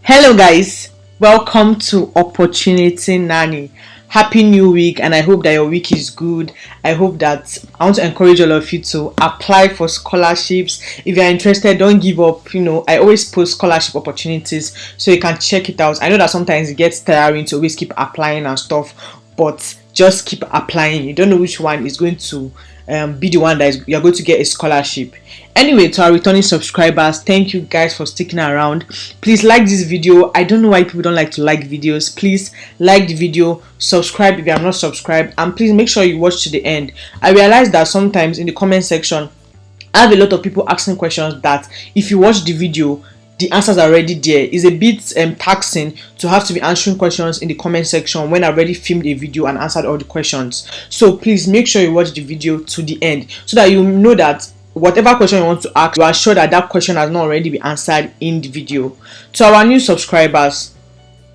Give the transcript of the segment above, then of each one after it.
Hello guys, welcome to Opportunity Nanny. Happy new week, and I hope that your week is good. I want to encourage all of you to apply for scholarships. If you're interested, don't give up. I always post scholarship opportunities so you can check it out. I know that sometimes it gets tiring to always keep applying and stuff, but just keep applying. You don't know which one is going to be the one that you're going to get a scholarship. Anyway, to our returning subscribers, thank you guys for sticking around. Please like this video. I don't know why people don't like to like videos. Please like the video, subscribe if you are not subscribed, and please make sure you watch to the end. I realize that sometimes in the comment section I have a lot of people asking questions that if you watch the video the answers are already there. It's a bit taxing to have to be answering questions in the comment section when I already filmed a video and answered all the questions. So please make sure you watch the video to the end so that you know that whatever question you want to ask, you are sure that that question has not already been answered in the video. To our new subscribers,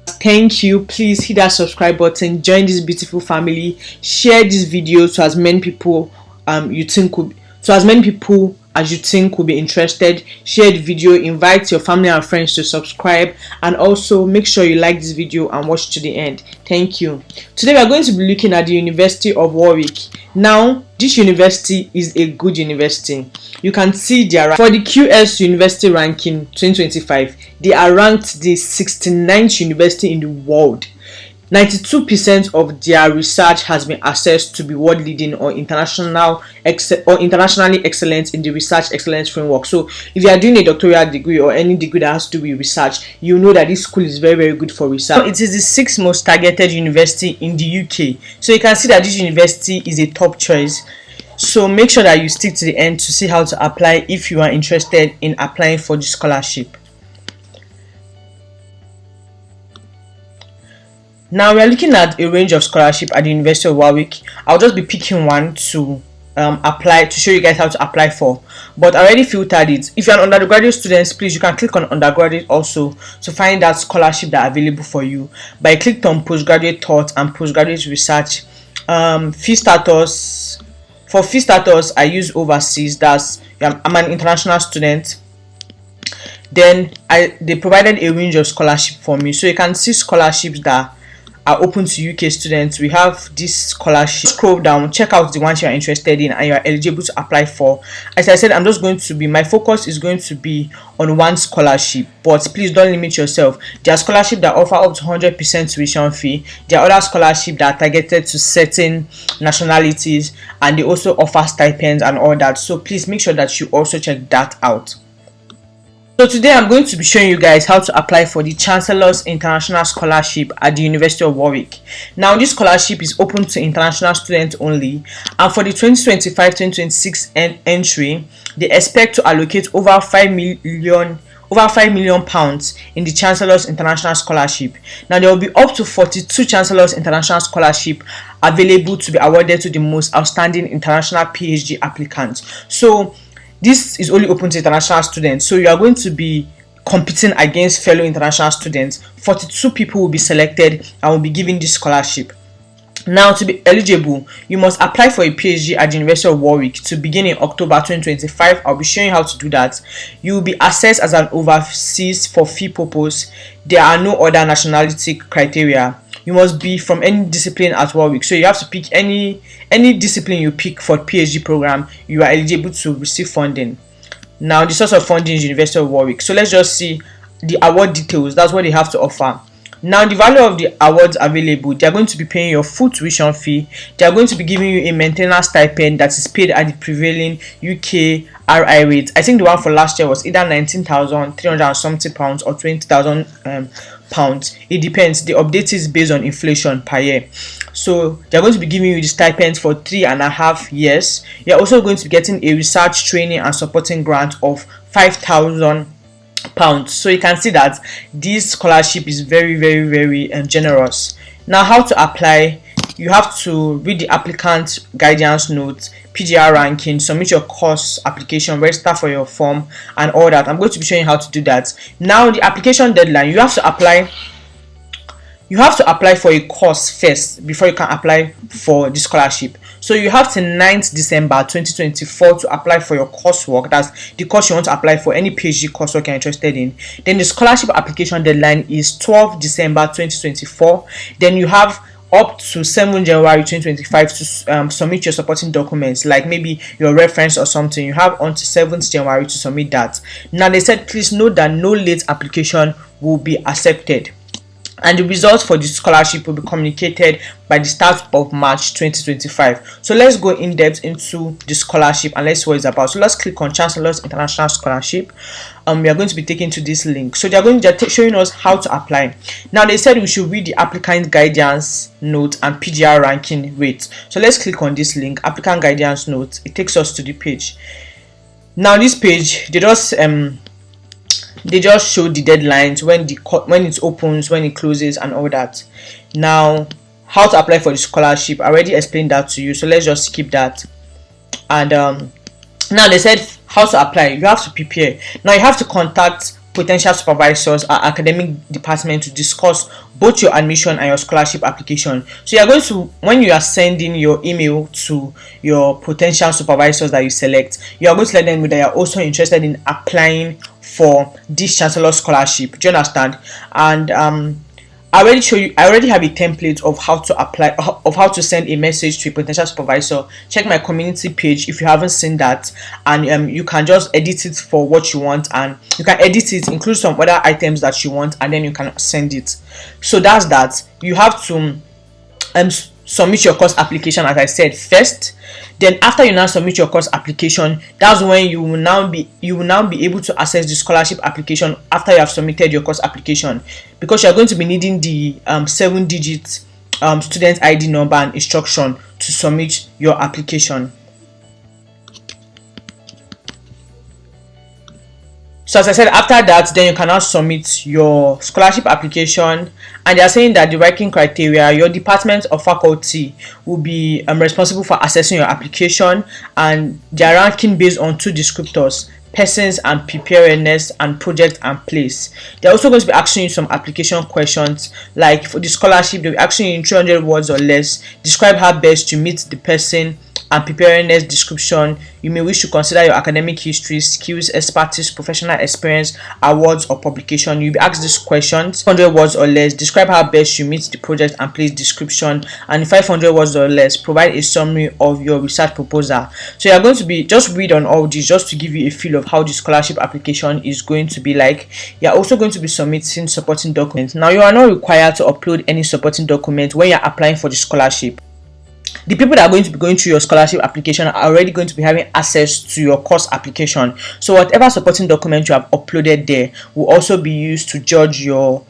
thank you. Please hit that subscribe button, join this beautiful family, share this video to as many people as you think will be interested. Share the video, invite your family and friends to subscribe, and also make sure you like this video and watch to the end. Thank you. Today we are going to be looking at the University of Warwick. Now this university is a good university. You can see for the QS University ranking 2025, they are ranked the 69th university in the world. 92% of their research has been assessed to be world leading or internationally excellent in the research excellence framework. So if you are doing a doctoral degree or any degree that has to do with research, you know that this school is very, very good for research. So it is the 6th most targeted university in the UK. So you can see that this university is a top choice. So make sure that you stick to the end to see how to apply if you are interested in applying for the scholarship. Now we are looking at a range of scholarship at the University of Warwick. I'll just be picking one to apply to show you guys how to apply for. But I already filtered it. If you're an undergraduate student, please you can click on undergraduate also to find that scholarship that are available for you. But I clicked on postgraduate thought and postgraduate research. Fee status. For fee status, I use overseas. I'm an international student. Then they provided a range of scholarship for me, so you can see scholarships that are open to UK students. We have this scholarship. Scroll down, check out the ones you are interested in and you are eligible to apply for. As I said, my focus is going to be on one scholarship, but please don't limit yourself. There are scholarships that offer up to 100% tuition fee. There are other scholarships that are targeted to certain nationalities, and they also offer stipends and all that. So please make sure that you also check that out. So today I'm going to be showing you guys how to apply for the Chancellor's International Scholarship at the University of Warwick. Now this scholarship is open to international students only, and for the 2025-2026 entry, they expect to allocate over 5 million pounds in the Chancellor's International Scholarship. Now there will be up to 42 Chancellor's International Scholarship available to be awarded to the most outstanding international PhD applicants. So this is only open to international students, so you are going to be competing against fellow international students. 42 people will be selected and will be given this scholarship. Now, to be eligible, you must apply for a PhD at the University of Warwick to begin in October 2025. I'll be showing you how to do that. You will be assessed as an overseas for fee purpose. There are no other nationality criteria. You must be from any discipline at Warwick, so you have to pick any discipline you pick for PhD program. You are eligible to receive funding. Now the source of funding is University of Warwick. So let's just see the award details. That's what they have to offer. Now the value of the awards available, they are going to be paying your full tuition fee. They are going to be giving you a maintenance stipend that is paid at the prevailing UK RI rate. I think the one for last year was either 19,300 something pounds or 20,000 pounds. It depends. The update is based on inflation per year. So they're going to be giving you the stipends for 3.5 years. You're also going to be getting a research training and supporting grant of 5,000 pounds. So you can see that this scholarship is very, very, very generous. Now, how to apply? You have to read the applicant guidance notes, PGR ranking, submit your course application, register for your form, and all that. I'm going to be showing you how to do that. Now, the application deadline, you have to apply you have to apply for a course first before you can apply for the scholarship. So you have till 9th December 2024 to apply for your coursework. That's the course you want to apply for, any PhD coursework you're interested in. Then the scholarship application deadline is 12th December 2024. Then you have up to 7 January 2025 to submit your supporting documents, like maybe your reference or something. You have until 7th January to submit that. Now they said please note that no late application will be accepted, and the results for the scholarship will be communicated by the start of March 2025. So let's go in depth into the scholarship and let's see what it's about. So let's click on Chancellor's International Scholarship. We are going to be taken to this link. So they're showing us how to apply. Now they said we should read the applicant guidance note and PGR ranking rate. So let's click on this link, applicant guidance note. It takes us to the page. Now this page, they just show the deadlines, when it opens, when it closes, and all that. Now how to apply for the scholarship, I already explained that to you, so let's just skip that. And now they said how to apply. You have to prepare. Now you have to contact potential supervisors or academic department to discuss both your admission and your scholarship application. So you are going to, when you are sending your email to your potential supervisors that you select, you are going to let them know that you are also interested in applying for this Chancellor scholarship. Do you understand? And I already have a template of how to apply, of how to send a message to a potential supervisor. Check my community page if you haven't seen that, and you can just edit it for what you want, and you can edit it, include some other items that you want, and then you can send it. So that's that. You have to submit your course application, as I said, first. Then after you now submit your course application, that's when you will now be able to access the scholarship application after you have submitted your course application, because you are going to be needing the 7-digit student ID number and instruction to submit your application. So as I said, after that, then you can now submit your scholarship application, and they are saying that the ranking criteria, your department or faculty will be responsible for assessing your application, and they are ranking based on 2 descriptors: persons and preparedness, and project and place. They're also going to be asking you some application questions, like for the scholarship, they'll be asking you in 300 words or less, describe how best to meet the person and preparedness description. You may wish to consider your academic history, skills, expertise, professional experience, awards, or publication. You'll be asked these questions: 100 words or less, describe how best you meet the project and place description, and 500 words or less, provide a summary of your research proposal. So you're going to be just read on all these just to give you a feel of how the scholarship application is going to be like. You're also going to be submitting supporting documents. Now you are not required to upload any supporting document when you're applying for the scholarship. The people that are going to be going through your scholarship application are already going to be having access to your course application. So whatever supporting document you have uploaded there will also be used to judge your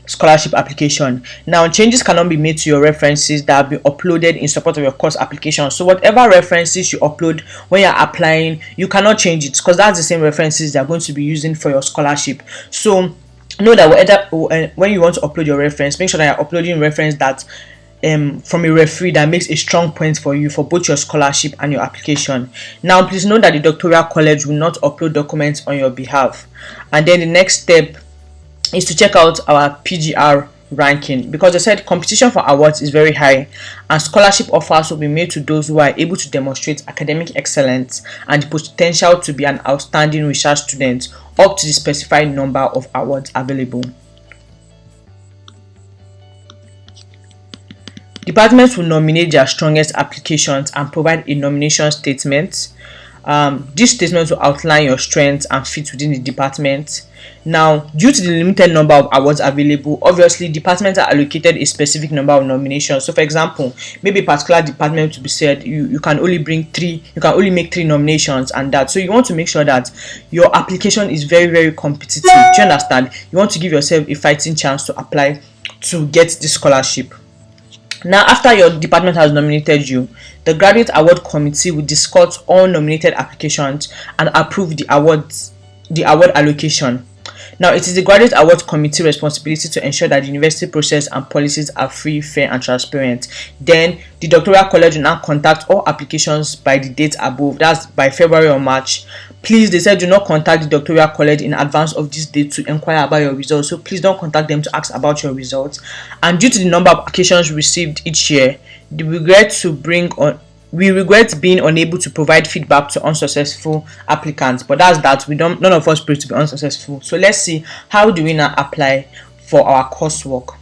scholarship application. Now changes cannot be made to your references that have been uploaded in support of your course application. So whatever references you upload when you're applying, you cannot change it, because that's the same references they're going to be using for your scholarship. So know that when you want to upload your reference, make sure that you're uploading reference that from a referee that makes a strong point for you for both your scholarship and your application. Now please note that the doctoral college will not upload documents on your behalf. And then the next step is to check out our PGR ranking, because they said competition for awards is very high, and scholarship offers will be made to those who are able to demonstrate academic excellence and the potential to be an outstanding research student up to the specified number of awards available. Departments will nominate their strongest applications and provide a nomination statement. This statement will outline your strengths and fit within the department. Now, due to the limited number of awards available, obviously departments are allocated a specific number of nominations. So for example, maybe a particular department to be said you can only make 3 nominations, and that. So you want to make sure that your application is very, very competitive. Do you understand? You want to give yourself a fighting chance to apply to get the scholarship. Now, after your department has nominated you, the Graduate Award Committee will discuss all nominated applications and approve the award allocation. Now, it is the Graduate Award Committee responsibility to ensure that the university process and policies are free, fair, and transparent. Then, the doctoral college will now contact all applications by the date above, that's by February or March. Please, they said do not contact the doctoral college in advance of this date to inquire about your results. So please don't contact them to ask about your results. And due to the number of applications received each year, we regret being unable to provide feedback to unsuccessful applicants. But that's that. None of us pray to be unsuccessful. So let's see, how do we now apply for our coursework?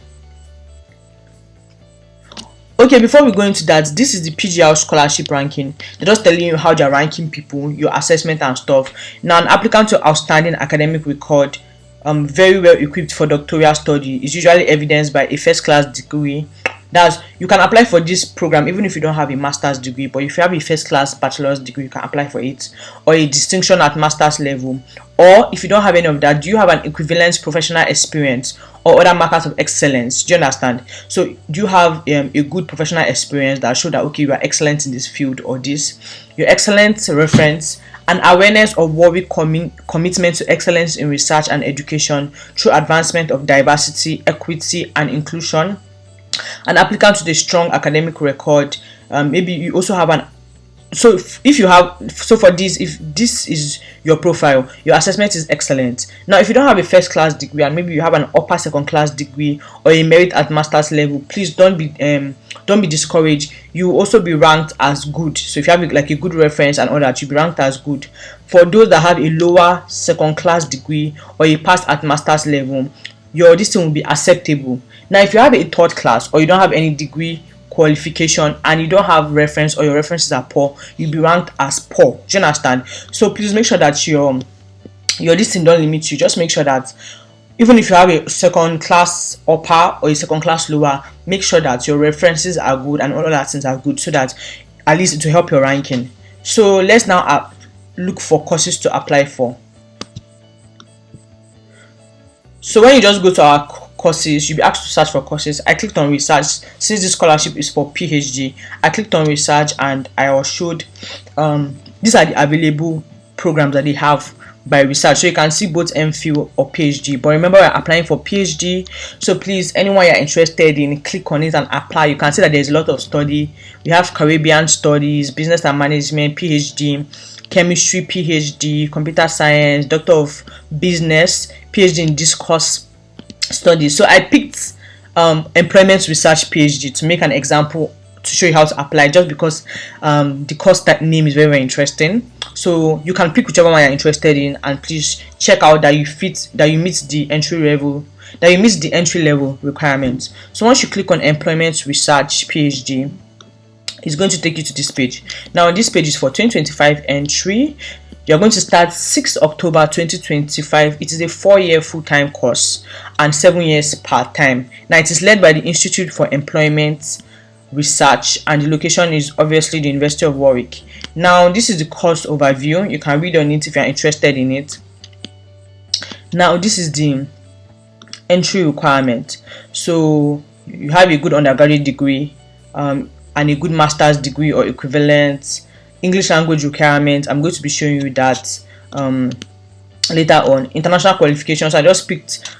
Okay, before we go into that, this is the PGR scholarship ranking. They're just telling you how they're ranking people, your assessment and stuff. Now, an applicant to outstanding academic record, very well equipped for doctoral study, is usually evidenced by a first-class degree. That's, you can apply for this program even if you don't have a master's degree, but if you have a first-class bachelor's degree, you can apply for it, or a distinction at master's level. Or if you don't have any of that, do you have an equivalent professional experience or other markers of excellence? Do you understand? So do you have a good professional experience that show that, okay, you are excellent in this field or this? Your excellent reference, an awareness of Warwick commitment to excellence in research and education through advancement of diversity, equity, and inclusion. An applicant with a strong academic record. Maybe you also have an, so for this, if this is your profile, your assessment is excellent. Now, if you don't have a first class degree and maybe you have an upper second class degree or a merit at master's level, please don't be discouraged. You will also be ranked as good. So if you have like a good reference and all that, you'll be ranked as good. For those that have a lower second class degree or a pass at master's level, your distance will be acceptable. Now, if you have a third class or you don't have any degree qualification and you don't have reference or your references are poor, you'll be ranked as poor. Do you understand? So please make sure that your distance don't limit you. Just make sure that even if you have a second class upper or a second class lower, make sure that your references are good and all other things are good, so that at least it will help your ranking. So let's now look for courses to apply for. So when you just go to our courses, you'll be asked to search for courses. I clicked on research. Since this scholarship is for PhD, I clicked on research and I was showed these are the available programs that they have by research. So you can see both MPhil or PhD, but remember, we're applying for PhD. So please, anyone you're interested in, click on it and apply. You can see that there's a lot of study. We have Caribbean studies, business and management, PhD, chemistry, PhD, computer science, doctor of business, PhD in discourse studies. So I picked employment research PhD to make an example to show you how to apply, just because the course name is very, very interesting. So you can pick whichever one you're interested in, and please check out that you meet the entry level requirements. So once you click on employment research PhD, it's going to take you to this page. Now this page is for 2025 entry. You're going to start 6 October 2025. It is a 4-year full-time course and 7 years part-time. Now it is led by the Institute for Employment Research, and the location is obviously the University of Warwick. Now this is the course overview. You can read on it if you're interested in it. Now this is the entry requirement. So you have a good undergraduate degree and a good master's degree or equivalent. English language requirement, I'm going to be showing you that later on. International qualifications, I just picked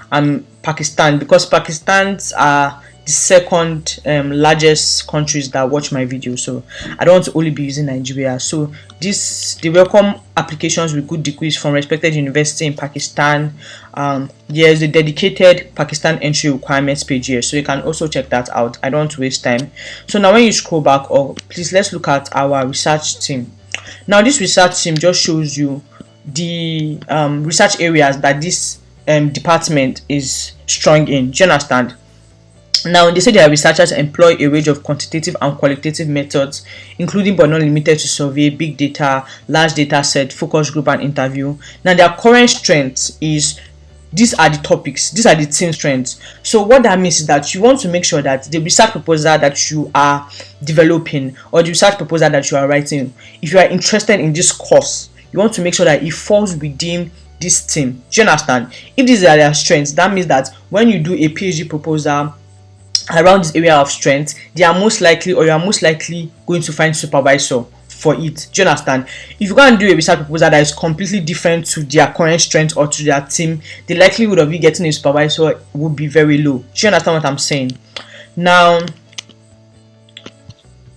Pakistan because Pakistan's are the second largest countries that watch my video, so I don't want to only be using Nigeria. So they welcome applications with good degrees from respected university in Pakistan. There's a dedicated Pakistan entry requirements page here, so you can also check that out. I don't want to waste time. So now when you scroll back, please let's look at our research team. Now this research team just shows you the research areas that this department is strong in. Do you understand? Now they say their researchers employ a range of quantitative and qualitative methods, including but not limited to survey, big data, large data set, focus group, and interview. Now their current strengths is, these are the topics, these are the team strengths. So what that means is that you want to make sure that the research proposal that you are developing or the research proposal that you are writing, if you are interested in this course, you want to make sure that it falls within this team. Do you understand? If these are their strengths, that means that when you do a PhD proposal around this area of strength, you are most likely going to find supervisor for it. Do you understand? If you go and do a research proposal that is completely different to their current strength or to their team, the likelihood of you getting a supervisor would be very low. Do you understand what I'm saying? Now,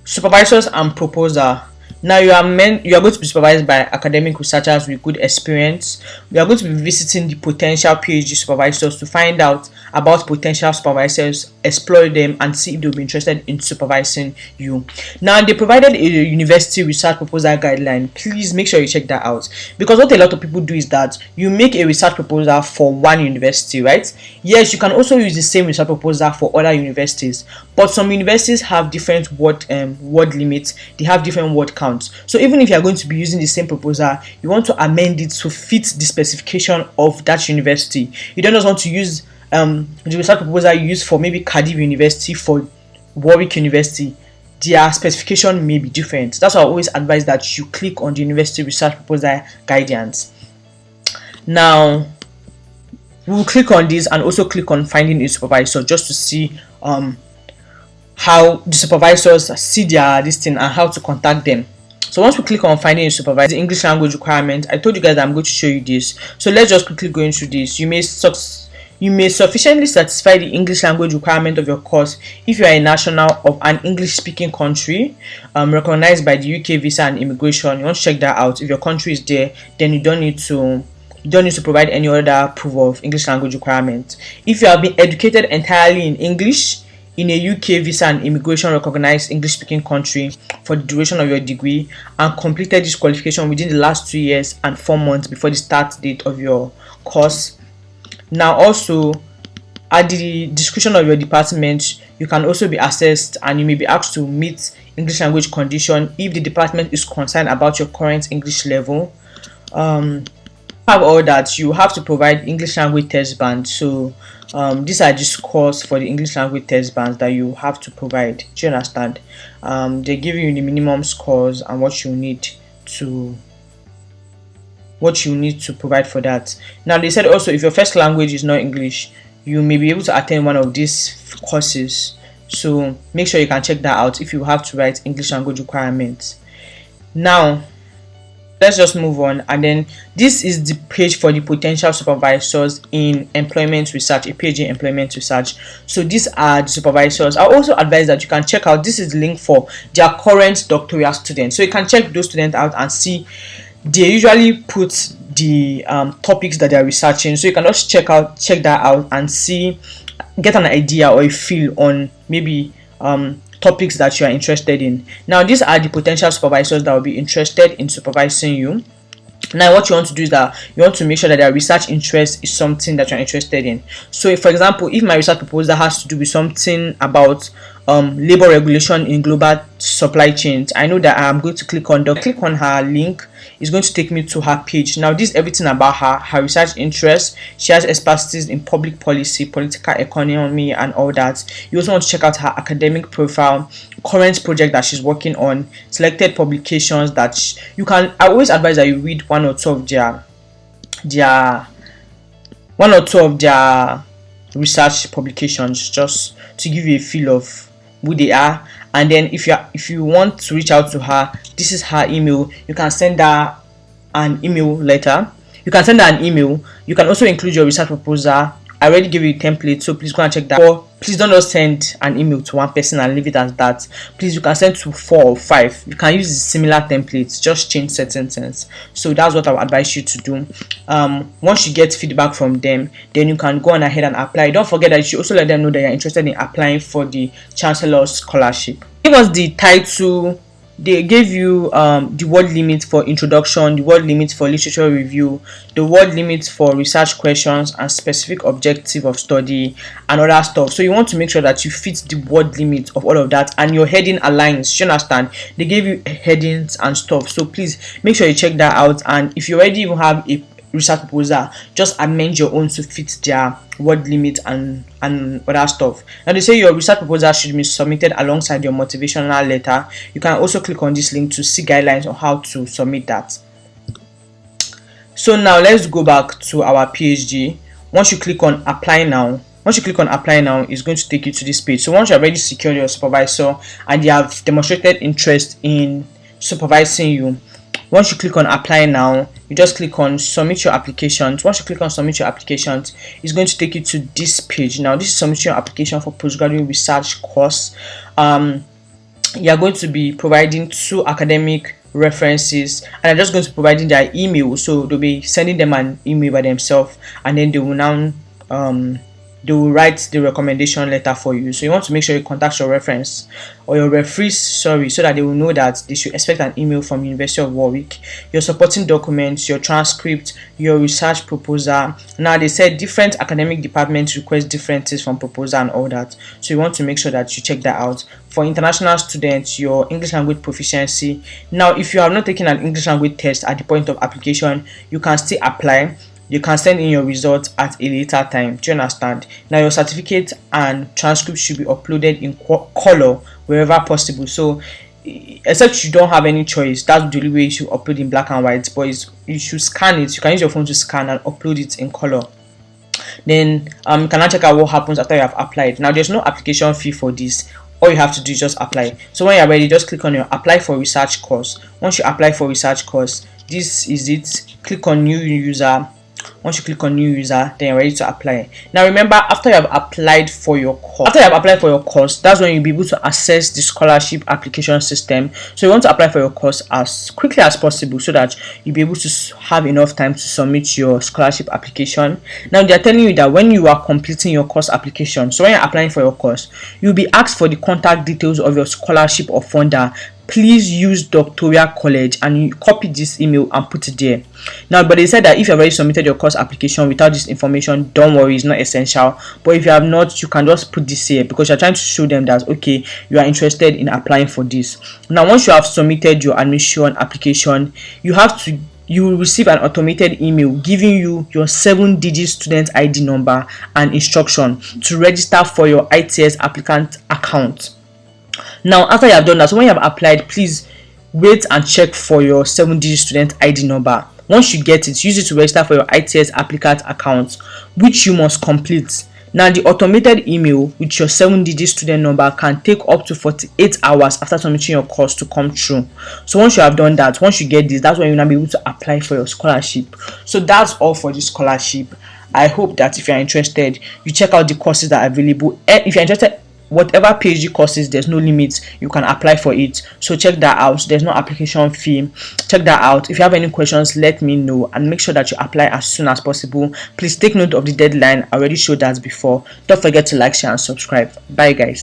supervisors and proposer. Now you are going to be supervised by academic researchers with good experience. We are going to be visiting the potential PhD supervisors to find out about potential supervisors, explore them, and see if they'll be interested in supervising you. Now they provided a university research proposal guideline. Please make sure you check that out, because what a lot of people do is that you make a research proposal for one university, right? Yes, you can also use the same research proposal for other universities, but some universities have different word limits. They have different word counts. So even if you are going to be using the same proposal, you want to amend it to fit the specification of that university. You don't just want to use the research proposal you use for maybe Cardiff University, for Warwick University. Their specification may be different. That's why I always advise that you click on the university research proposal guidance. Now we'll click on this and also click on finding a supervisor, just to see how the supervisors see this thing and how to contact them. So once we click on finding a supervisor, the English language requirement, I told you guys that I'm going to show you this. So let's just quickly go into this. You may sufficiently satisfy the English language requirement of your course if you are a national of an English speaking country recognized by the UK Visa and Immigration. You want to check that out. If your country is there, then you don't need to provide any other proof of English language requirement. If you have been educated entirely in English in a UK Visa and Immigration recognized English speaking country for the duration of your degree and completed this qualification within the last 2 years and 4 months before the start date of your course. Now also, at the discretion of your department, you can also be assessed and you may be asked to meet English language condition if the department is concerned about your current English level. Have all that, you have to provide English language test bands. So these are the scores for the English language test bands that you have to provide. Do you understand? They give you the minimum scores and what you need to provide for that. Now they said also, if your first language is not English, you may be able to attend one of these courses. So make sure you can check that out if you have to write English language requirements. Now let's just move on, and then this is the page for the potential supervisors in employment research, a page in employment research. So these are the supervisors. I also advise that you can check out, this is the link for their current doctoral students, so you can check those students out and see. They usually put the topics that they are researching, so you can just check that out and see, get an idea or a feel on maybe topics that you are interested in. Now these are the potential supervisors that will be interested in supervising you. Now what you want to do is that you want to make sure that their research interest is something that you're interested in. So for example, if my research proposal has to do with something about labor regulation in global supply chains, I know that I'm going to click on her link. It's going to take me to her page. Now this is everything about her research interests. She has expertise in public policy, political economy, and all that. You also want to check out her academic profile, current project that she's working on, selected publications that you can. I always advise that you read one or two of their research publications, just to give you a feel of who they are. And then if you want to reach out to her, this is her email. You can send her an email letter. You can send her an email. You can also include your research proposal. I already gave you a template, so please go and check that. Or please don't just send an email to one person and leave it as that. Please, you can send to 4 or 5. You can use similar templates, just change certain things. So that's what I would advise you to do. Once you get feedback from them, then you can go on ahead and apply. Don't forget that you should also let them know that you're interested in applying for the Chancellor's scholarship. Give us the title. They gave you the word limit for introduction, the word limit for literature review, the word limit for research questions, and specific objective of study and other stuff. So you want to make sure that you fit the word limit of all of that and your heading aligns. You understand? They gave you headings and stuff. So please make sure you check that out. And if you already even have a research proposal, just amend your own to fit their word limit and other stuff. Now they say your research proposal should be submitted alongside your motivational letter. You can also click on this link to see guidelines on how to submit that. So now let's go back to our PhD. Once you click on apply now, it's going to take you to this page. So once you have already secured your supervisor and you have demonstrated interest in supervising you. Once you click on apply now, you just click on submit your applications. Once you click on submit your applications, it's going to take you to this page. Now this is submit your application for postgraduate research course. You are going to be providing 2 academic references, and I'm just going to be providing their email, so they'll be sending them an email by themselves, and then they will now they will write the recommendation letter for you. So you want to make sure you contact your reference or your referees, so that they will know that they should expect an email from University of Warwick, your supporting documents, your transcript, your research proposal. Now they said different academic departments request different things from proposal and all that, so you want to make sure that you check that out. For international students, your English language proficiency. Now if you have not taken an English language test at the point of application, you can still apply. You can send in your results at a later time. Do you understand? Now your certificate and transcript should be uploaded in color wherever possible. So except you don't have any choice, that's the only way you should upload in black and white, but you should scan it. You can use your phone to scan and upload it in color. Then you can now check out what happens after you have applied. Now there's no application fee for this. All you have to do is just apply. So when you're ready, just click on your apply for research course. Once you apply for research course, this is it. Click on new user. Once you click on new user, then you're ready to apply. Now remember, after you have applied for your course, that's when you'll be able to access the scholarship application system. So you want to apply for your course as quickly as possible, so that you'll be able to have enough time to submit your scholarship application. Now they're telling you that when you are completing your course application, so when you're applying for your course, you'll be asked for the contact details of your scholarship or funder. Please use Doctoral College, and you copy this email and put it there. Now, but they said that if you have already submitted your course application without this information, don't worry, it's not essential. But if you have not, you can just put this here, because you're trying to show them that okay, you are interested in applying for this. Now once you have submitted your admission application, you will receive an automated email giving you your 7-digit student ID number and instruction to register for your ITS applicant account. Now after you have done that, so when you have applied, please wait and check for your 7-digit student ID number. Once you get it, use it to register for your ITS applicant account, which you must complete. Now the automated email with your 7-digit student number can take up to 48 hours after submitting your course to come through. So once you have done that, once you get this, that's when you'll now be able to apply for your scholarship. So that's all for this scholarship. I hope that if you're interested, you check out the courses that are available. And if you're interested, whatever PhD courses, there's no limit, you can apply for it. So check that out. There's no application fee. Check that out. If you have any questions, let me know, and make sure that you apply as soon as possible. Please take note of the deadline. I already showed that before. Don't forget to like, share and subscribe. Bye guys.